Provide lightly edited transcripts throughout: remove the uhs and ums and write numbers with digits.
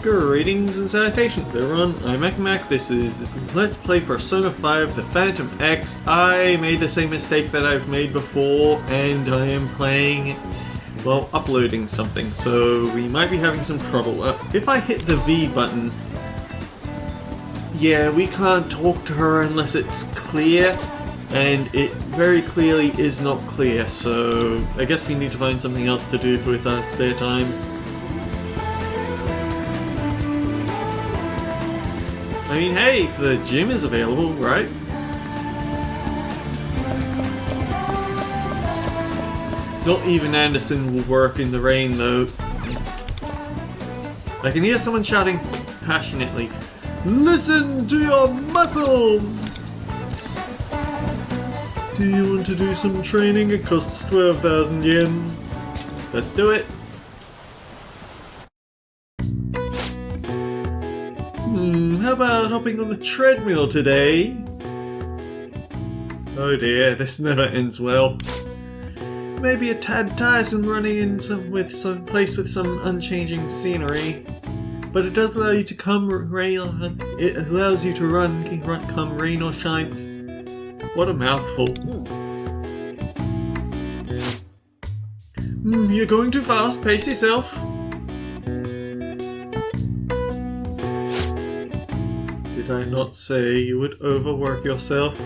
Greetings and salutations everyone, I'm Mac. This is Let's Play Persona 5 The Phantom X. I made the same mistake that I've made before and I am playing, well, uploading something, so we might be having some trouble. If I hit the V button, yeah, we can't talk to her unless it's clear, and it very clearly is not clear, so I guess we need to find something else to do with our spare time. I mean, hey, the gym is available, right? Not even Anderson will work in the rain, though. I can hear someone shouting passionately, "Listen to your muscles!" Do you want to do some training? It costs 12,000 yen. Let's do it. How about hopping on the treadmill today? Oh dear, this never ends well. Maybe a tad tiresome running in some place with some unchanging scenery, but it does allow you to come rain. It allows you to run come rain or shine. What a mouthful! You're going too fast. Pace yourself. Did I not say you would overwork yourself?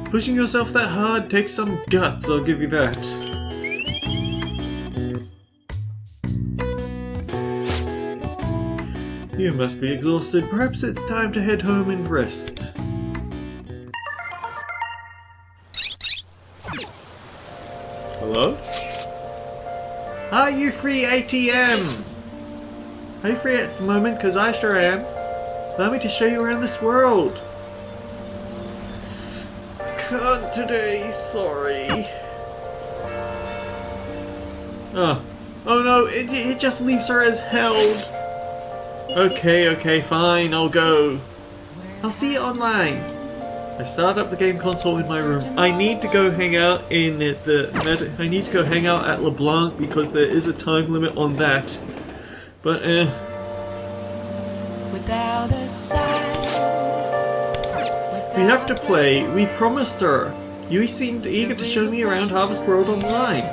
Pushing yourself that hard takes some guts, I'll give you that. You must be exhausted. Perhaps it's time to head home and rest. Hello? Are you free, ATM? Are you free at the moment? Because I sure am. Allow me to show you around this world. Can't today, sorry. Oh no, it just leaves her as held. Okay, fine, I'll go. I'll see you online. I start up the game console in my room. I need to go hang out I need to go hang out at LeBlanc because there is a time limit on that. But without a sign, we have to play. We promised her. You seemed eager to show me around Harvest World Online.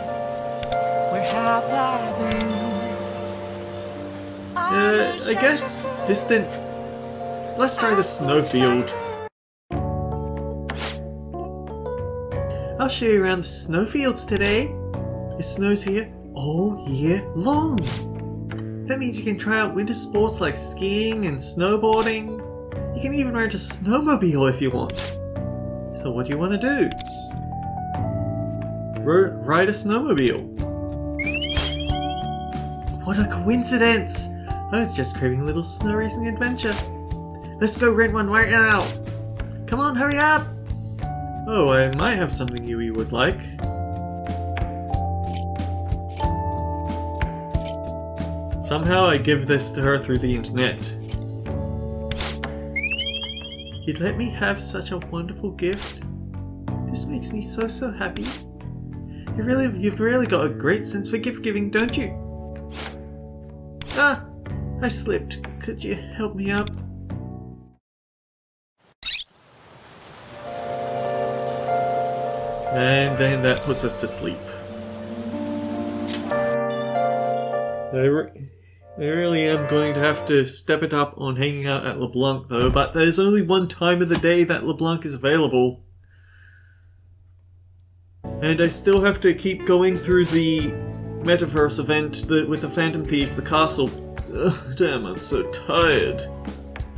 Where have I been? I guess distant. Let's try the snowfield. I'll show you around the snowfields today. It snows here all year long. That means you can try out winter sports like skiing and snowboarding. You can even rent a snowmobile if you want. So what do you want to do? Ride a snowmobile. What a coincidence! I was just craving a little snow racing adventure. Let's go rent one right now. Come on, hurry up! Oh, I might have something you would like. Somehow I give this to her through the internet. You'd let me have such a wonderful gift? This makes me so happy. You've really got a great sense for gift giving, don't you? Ah! I slipped. Could you help me up? And then that puts us to sleep. I really am going to have to step it up on hanging out at LeBlanc though, but there's only one time of the day that LeBlanc is available. And I still have to keep going through the Metaverse event with the Phantom Thieves, the castle. Ugh, damn, I'm so tired.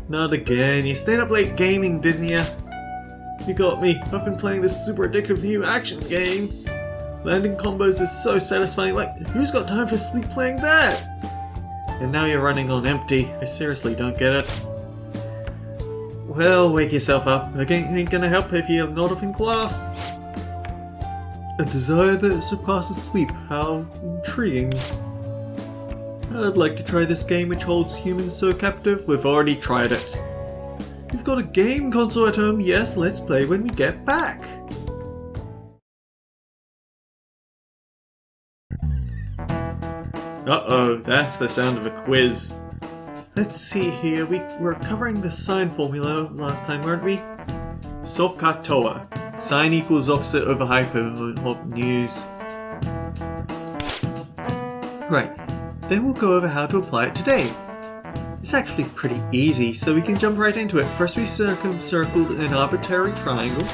Not again. You stayed up late gaming, didn't ya? You got me. I've been playing this super addictive new action game. Landing combos is so satisfying, like, who's got time for sleep playing that? And now you're running on empty. I seriously don't get it. Well, wake yourself up. The game ain't gonna help if you're not up in class. A desire that surpasses sleep. How intriguing. I'd like to try this game which holds humans so captive. We've already tried it. You've got a game console at home? Yes, let's play when we get back. Uh-oh, that's the sound of a quiz. Let's see here. We were covering the sine formula last time, weren't we? SOHCAHTOA. Sine equals opposite over hypotenuse. Right. Then we'll go over how to apply it today. It's actually pretty easy, so we can jump right into it. First we circumcircled an arbitrary triangle.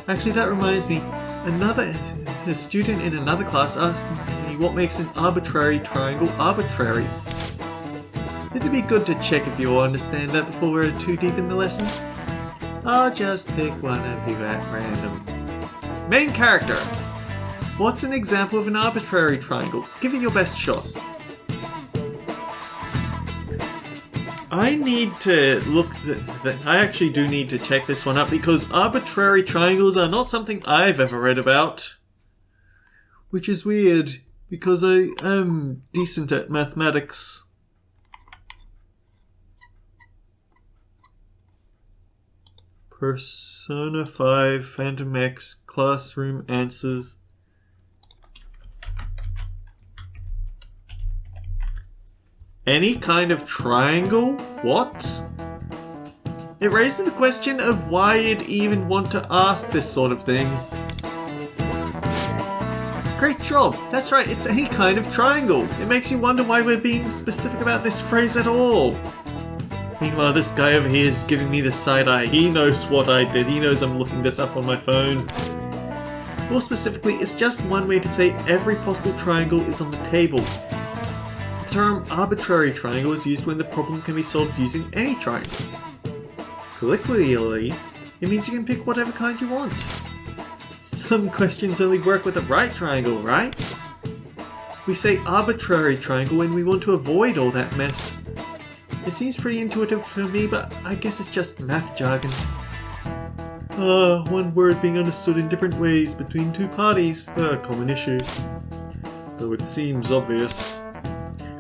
Actually, that reminds me, a student in another class asked me what makes an arbitrary triangle arbitrary. It'd be good to check if you all understand that before we're too deep in the lesson. I'll just pick one of you at random. Main character! What's an example of an arbitrary triangle? Give it your best shot. I need to look I actually do need to check this one up because arbitrary triangles are not something I've ever read about. Which is weird because I am decent at mathematics. Persona 5 Phantom X Classroom Answers. Any kind of triangle? What? It raises the question of why you'd even want to ask this sort of thing. Great job! That's right, it's any kind of triangle. It makes you wonder why we're being specific about this phrase at all. Meanwhile, this guy over here is giving me the side eye. He knows what I did. He knows I'm looking this up on my phone. More specifically, it's just one way to say every possible triangle is on the table. The term arbitrary triangle is used when the problem can be solved using any triangle. Colloquially, it means you can pick whatever kind you want. Some questions only work with a right triangle, right? We say arbitrary triangle when we want to avoid all that mess. It seems pretty intuitive to me, but I guess it's just math jargon. One word being understood in different ways between two parties, a common issue. Though it seems obvious.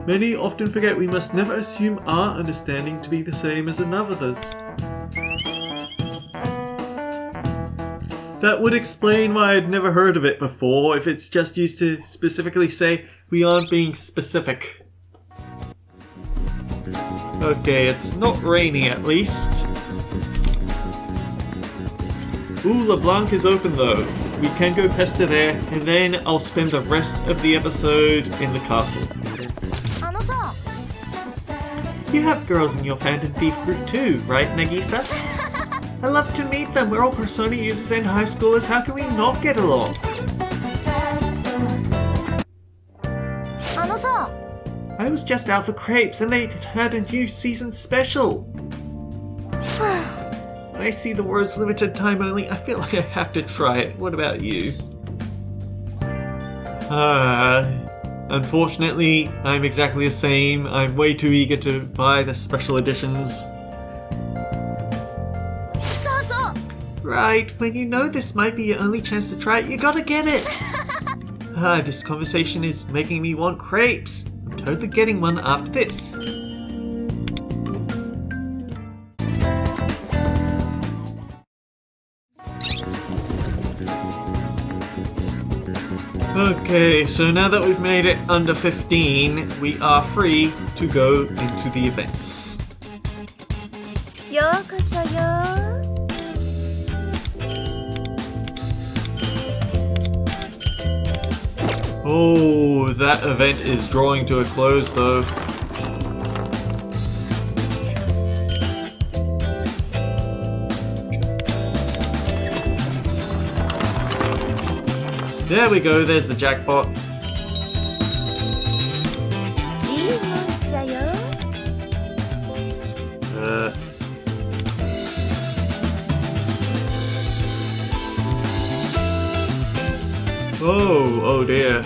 Many often forget we must never assume our understanding to be the same as another's. That would explain why I'd never heard of it before, if it's just used to specifically say we aren't being specific. Okay, it's not raining at least. Ooh, LeBlanc is open though. We can go pester there, and then I'll spend the rest of the episode in the castle. You have girls in your Phantom Thief group too, right, Nagisa? I love to meet them. We're all Persona users and high schoolers. How can we not get along? I was just out for crepes and they had a new season special. When I see the words limited time only, I feel like I have to try it. What about you? Unfortunately, I'm exactly the same. I'm way too eager to buy the special editions. Right, when you know this might be your only chance to try it, you gotta get it! This conversation is making me want crepes. I'm totally getting one after this. Okay, so now that we've made it under 15, we are free to go into the events. Oh, that event is drawing to a close though. There we go, there's the jackpot. Oh dear.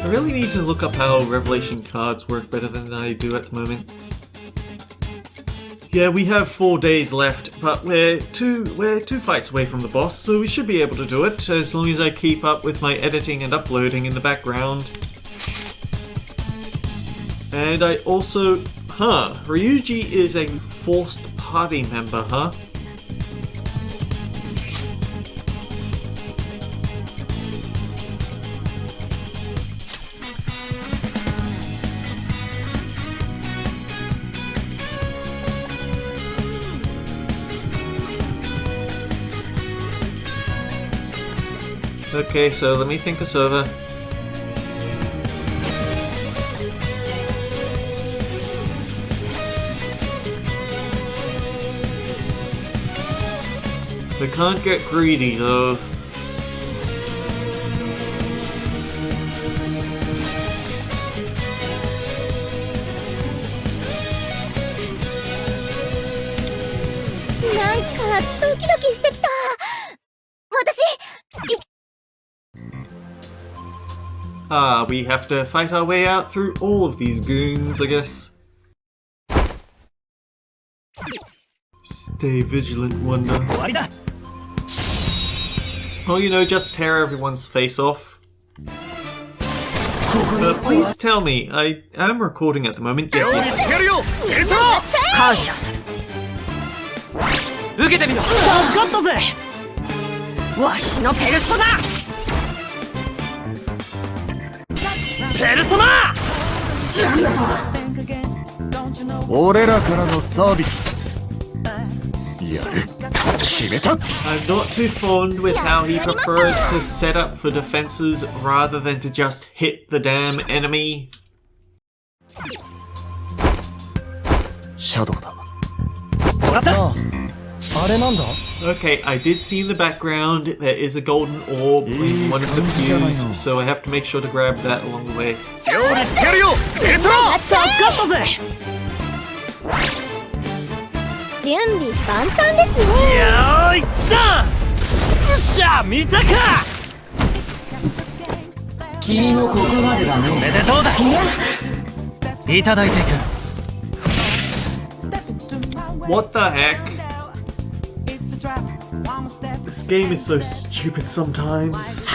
I really need to look up how Revelation cards work better than I do at the moment. Yeah, we have 4 days left, but we're two fights away from the boss, so we should be able to do it, as long as I keep up with my editing and uploading in the background. And I also... Ryuji is a forced party member, huh? Okay, so let me think this over. We can't get greedy though. We have to fight our way out through all of these goons, I guess. Stay vigilant, Wonder. Oh, you know, just tear everyone's face off. Please tell me, I am recording at the moment. Yes, yes. I'm not too fond with how he prefers to set up for defenses rather than to just hit the damn enemy. Okay, I did see in the background there is a golden orb in one of the pews, so I have to make sure to grab that along the way. What the heck? This game is so stupid sometimes. I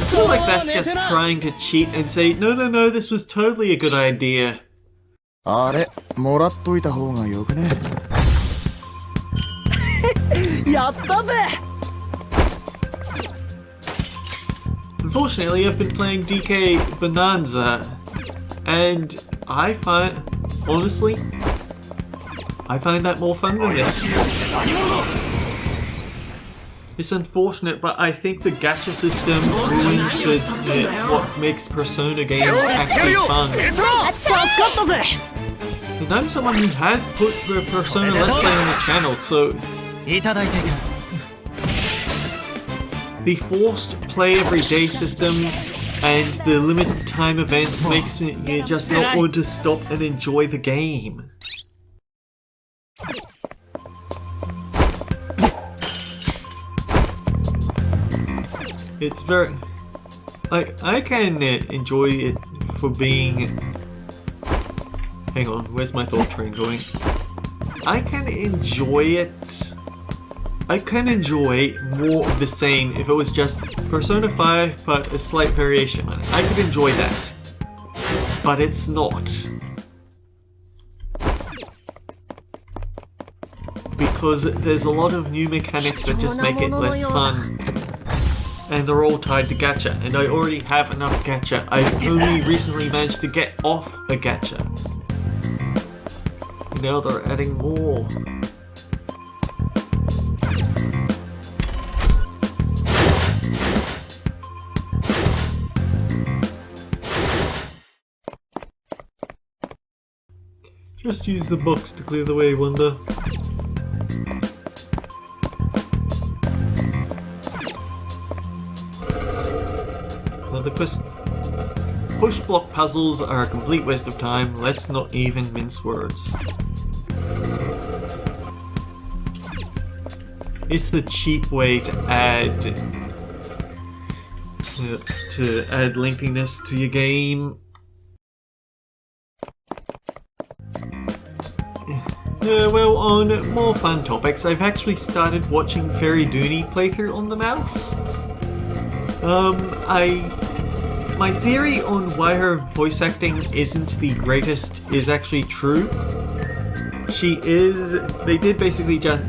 feel like that's just trying to cheat and say, no, no, no, this was totally a good idea. Unfortunately, I've been playing DK Bonanza, and I find that more fun than this. It's unfortunate, but I think the gacha system ruins what makes Persona games actually fun. And I'm someone who has put the Persona Let's Play on the channel, so the forced play every day system and the limited time events makes you just not want to stop and enjoy the game. It's very... like, I can enjoy it for being... Hang on, where's my thought train going? I can enjoy it... I can enjoy more of the same if it was just Persona 5 but a slight variation on it. I could enjoy that. But it's not. Because there's a lot of new mechanics that just make it less fun. And they're all tied to gacha, and I already have enough gacha. I've only recently managed to get off a gacha. Now they're adding more. Just use the box to clear the way, Wonder. The push block puzzles are a complete waste of time. Let's not even mince words. It's the cheap way to add lengthiness to your game. Well, on more fun topics, I've actually started watching Fairy Dooney playthrough on the mouse. My theory on why her voice acting isn't the greatest is actually true. They did basically just...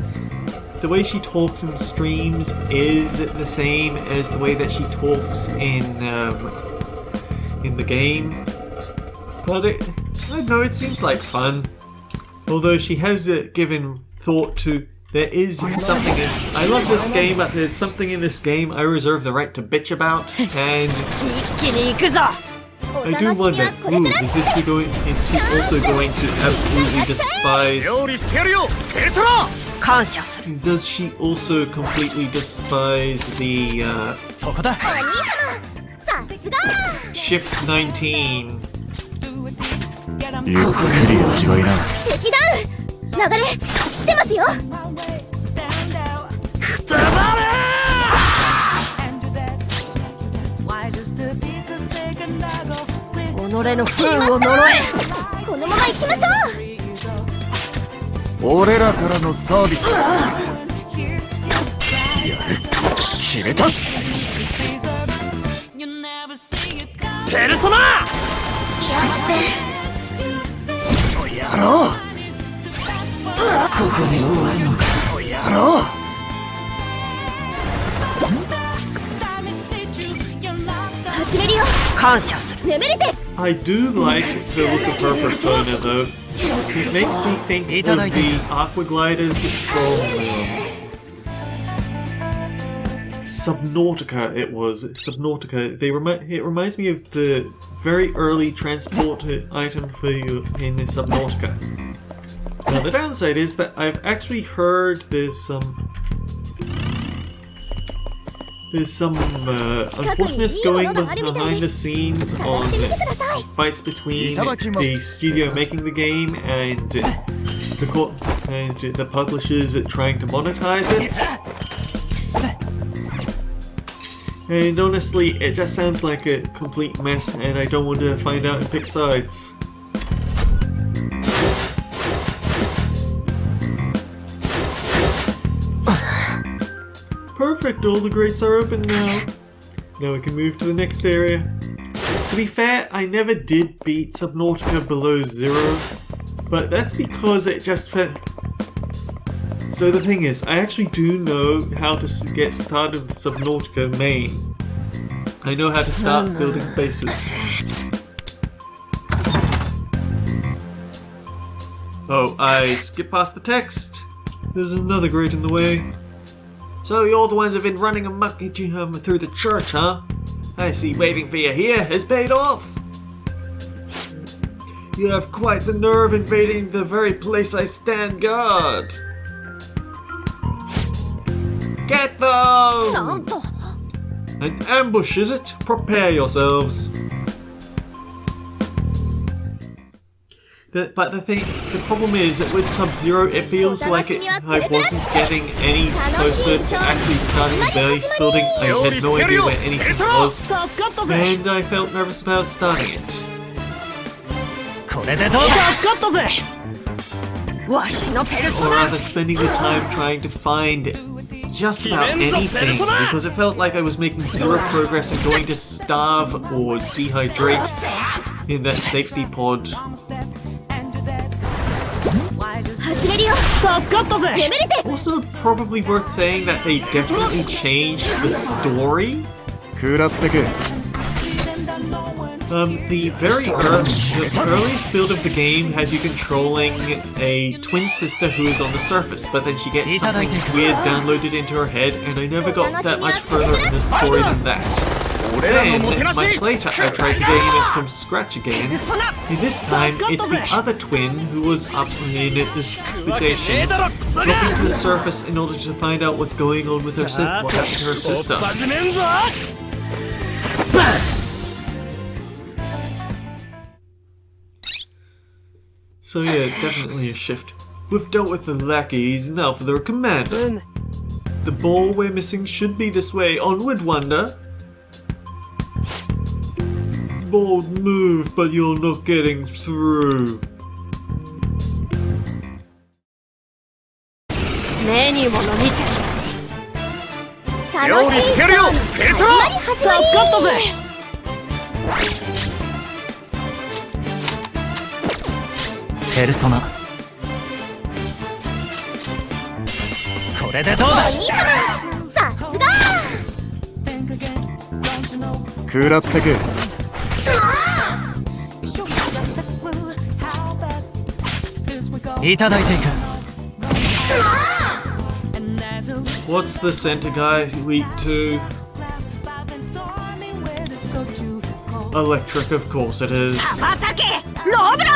the way she talks in streams is the same as the way that she talks in the game. But I don't know, it seems like fun. Although she has given thought to, there is something in... I love this game, but there's something in this game I reserve the right to bitch about, and I do wonder, is he also going to absolutely despise... Does she also completely despise the Shift 19? ゆっくり味わいな。敵ダウン。流れ来てますよ。くたばれ己の不運を呪え。このまま行きましょう。俺らからのサービス。やる。決めた。ペルソナ。やろう。ここで終わるのか。やろう。始めるよ。感謝する。眠れて。I do like the look of her persona though. It makes me think of the Aqua Gliders from Subnautica. It was Subnautica. It reminds me of the very early transport item for you in Subnautica. Now the downside is that I've actually heard there's some unfortunateness going behind the scenes on fights between the studio making the game and the publishers trying to monetize it. And honestly, it just sounds like a complete mess, and I don't want to find out and pick sides. Perfect, all the grates are open now. Now we can move to the next area. To be fair, I never did beat Subnautica below 0, but that's because it just felt... So the thing is, I actually do know how to get started with Subnautica main. I know how to start building bases. Oh, I skipped past the text. There's another grate in the way. So you're the ones who've been running amok through the church, huh? I see waiting for you here has paid off. You have quite the nerve invading the very place I stand guard. Get them! An ambush, is it? Prepare yourselves. But the problem is that with Sub-Zero, it feels like I wasn't getting any closer to actually starting the base building. I had no idea where anything was, and I felt nervous about starting it. Or rather, spending the time trying to find just about anything, because it felt like I was making zero progress and going to starve or dehydrate in that safety pod. Also, probably worth saying that they definitely changed the story. The earliest build of the game had you controlling a twin sister who is on the surface, but then she gets something weird downloaded into her head, and I never got that much further in the story than that. Then, much later, I tried the game from scratch again, and this time it's the other twin who was up in the station, dropping to the surface in order to find out what's going on with what happened to her sister. So yeah, definitely a shift. We've dealt with the lackeys, now for the commander. The ball we're missing should be this way. Onward, Wanda! Bold move, but you're not getting through. れでどうだ。お兄様さすが食らってく。いただいていく。 What's the center guy weak to? Electric, of course it is. アタケローブロ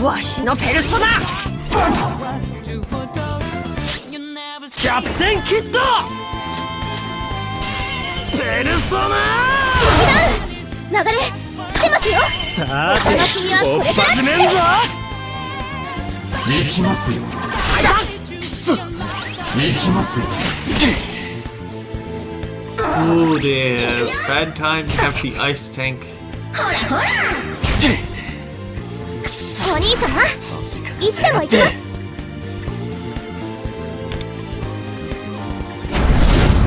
イわしのペルソナキャプテンキッド。ペルソナ。流れ来てますよさお楽しみはこれから始めんぞ。行きますよ。くそ。行きますよ。 Oh dear, bad time to have the ice tank. くそお兄様いつでも行きます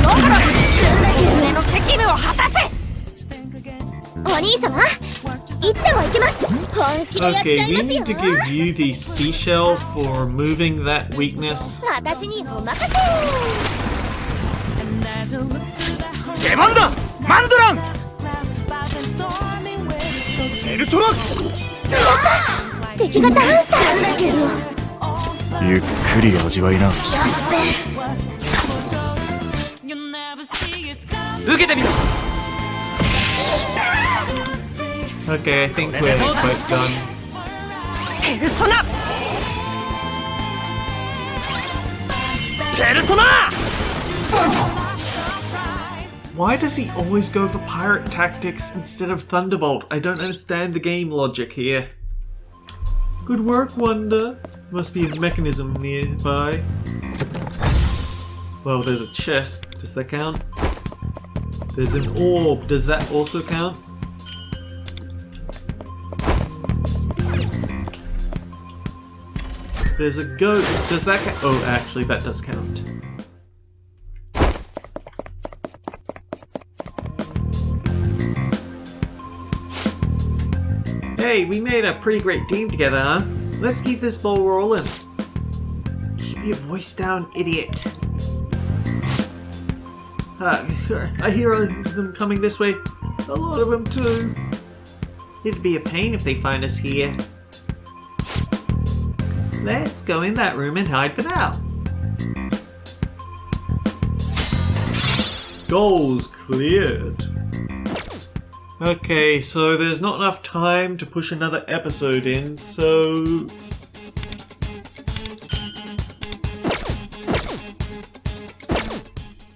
ローブロイ上の責務を果たせお兄様いつでも行けます本気でやっちゃ Okay, い we ま need to すよ give you the seashell for moving that weakness. 私にお任せ出番だ。マンドラン。ペルソナ。敵がダウンしたんだけどゆっくり味わいな。受けてみろ。 Okay, I think we're quite done. ペルソナペルソナ。 Why does he always go for pirate tactics instead of Thunderbolt? I don't understand the game logic here. Good work, Wonder. Must be a mechanism nearby. Well, there's a chest. Does that count? There's an orb. Does that also count? There's a goat. Does that count? Oh, actually, that does count. Hey, we made a pretty great team together, huh? Let's keep this ball rolling. Keep your voice down, idiot. I hear them coming this way. A lot of them too. It'd be a pain if they find us here. Let's go in that room and hide for now. Goals cleared. Okay, so there's not enough time to push another episode in, so...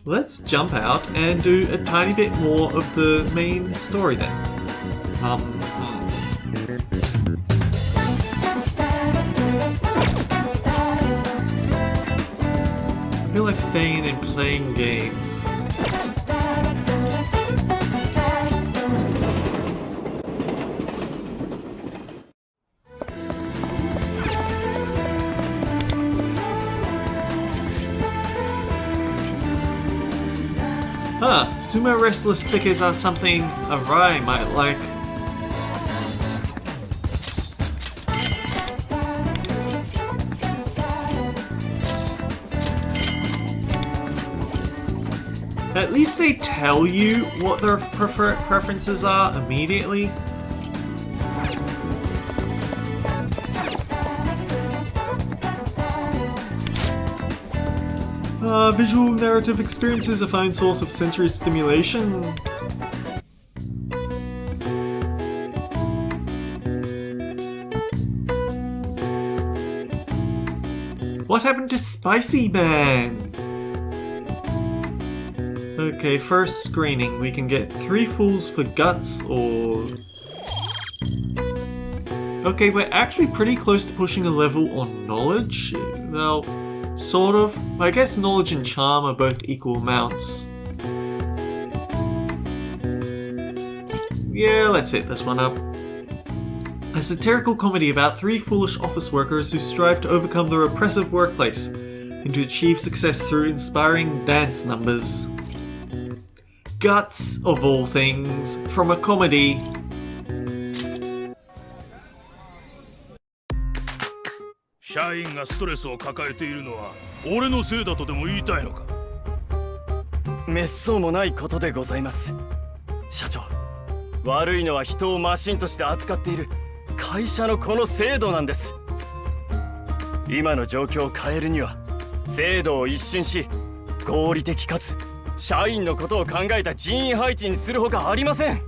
let's jump out and do a tiny bit more of the main story then. I feel like staying in and playing games. Huh, sumo wrestler stickers are something a Rai might like. At least they tell you what their preferences are immediately. Visual narrative experiences a fine source of sensory stimulation. What happened to Spicy Man? Okay, first screening. We can get 3 fools for guts or... okay, we're actually pretty close to pushing a level on knowledge. Well, sort of. I guess knowledge and charm are both equal amounts. Yeah, let's hit this one up. A satirical comedy about 3 foolish office workers who strive to overcome the repressive workplace and to achieve success through inspiring dance numbers. Guts, of all things, from a comedy. 社員がストレスを抱えているのは俺のせいだとでも言いたいのか。めっそうもないことでございます。社長、悪いのは人をマシンとして扱っている会社のこの制度なんです。今の状況を変えるには制度を一新し、合理的かつ社員のことを考えた人員配置にするほかありません。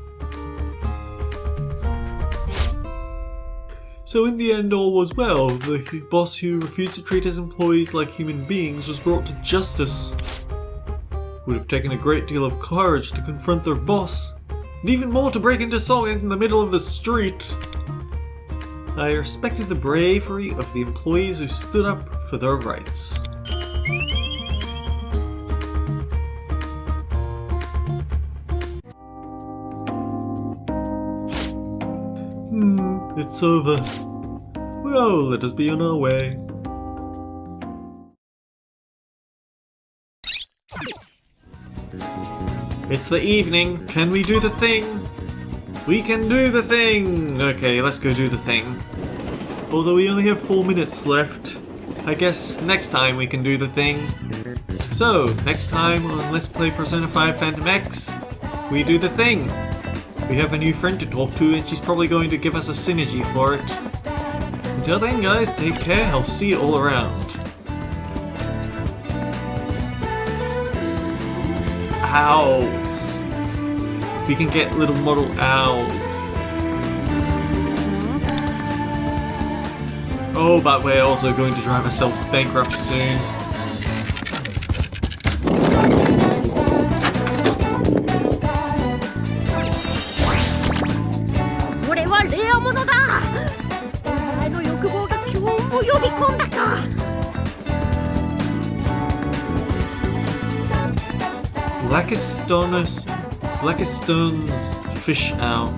So in the end all was well. The boss who refused to treat his employees like human beings was brought to justice. It would have taken a great deal of courage to confront their boss, and even more to break into song in the middle of the street. I respected the bravery of the employees who stood up for their rights. It's over. Well, let us be on our way. It's the evening. Can we do the thing? We can do the thing! Okay, let's go do the thing. Although we only have 4 minutes left, I guess next time we can do the thing. So, next time on Let's Play Persona 5 Phantom X, we do the thing. We have a new friend to talk to and she's probably going to give us a synergy for it. Until then guys, take care, I'll see you all around. Owls. We can get little model owls. Oh, but we're also going to drive ourselves bankrupt soon. これはレアものだ。お前の欲望が今日も呼び込んだか。Blackiston's fish owl.